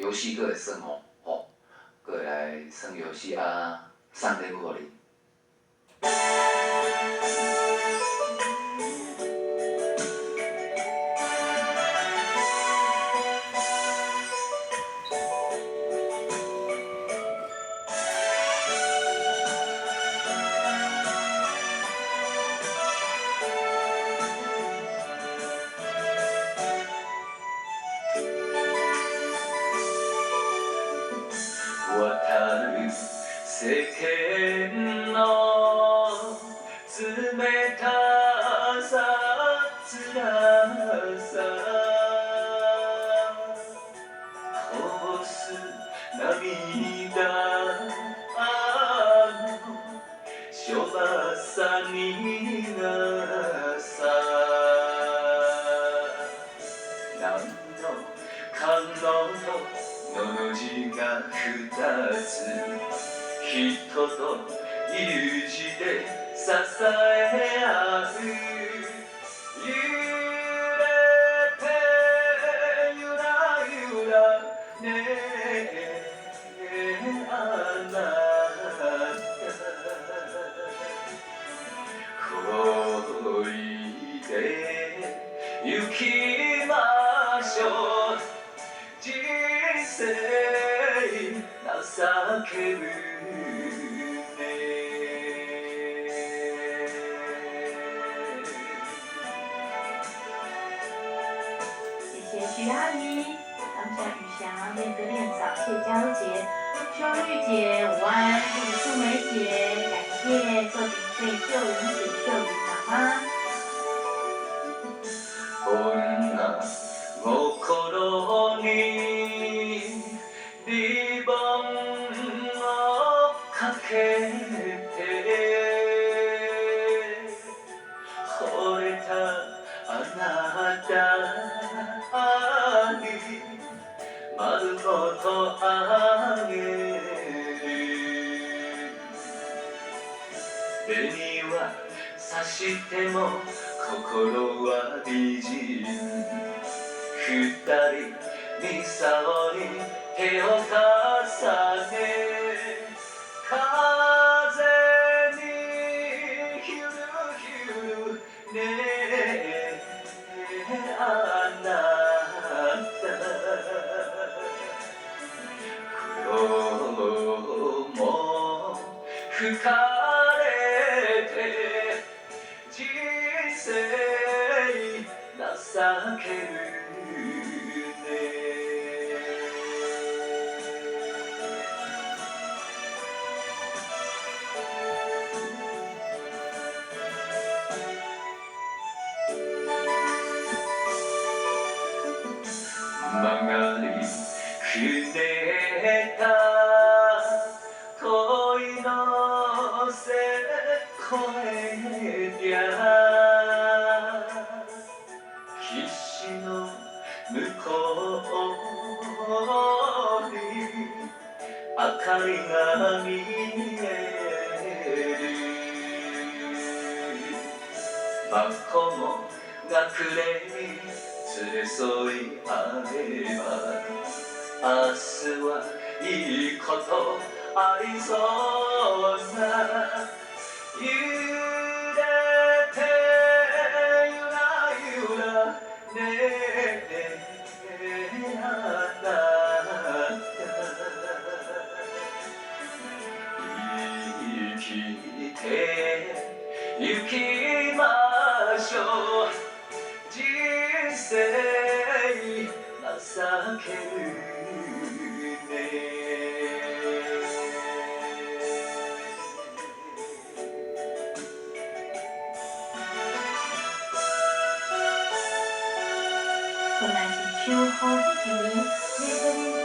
游戏佫会耍佫会来耍游戏啊，送礼物互你。渡る世間の冷たさ辛さこぼす涙のしょばさ苦さ何の感動ののの字が二つ人という字で支え合う揺れてゆらゆらねえあなた恋で行きましょう人生情けるね谢谢徐阿姨，当下雨翔、练哥练嫂、谢娇姐、秋玉姐、午安、素梅姐，感谢做顶对秀云姐、秀云妈妈。女心にリボンをかけて惚れたあなたに丸ごとあげる紅はさしても心は美人二人に竿に手を重ね風にひゅるひゅるねえあなた苦労も吹かれて人生情ける曲がりくねった恋のせ越えりゃ岸の向こうに明かりが見える真っ向が暮れに連れ添い合えば明日はいいことありそうな揺れてゆらゆらねえあなた生きてゆきましょう人生情けるね本来是秋后的雨，每个人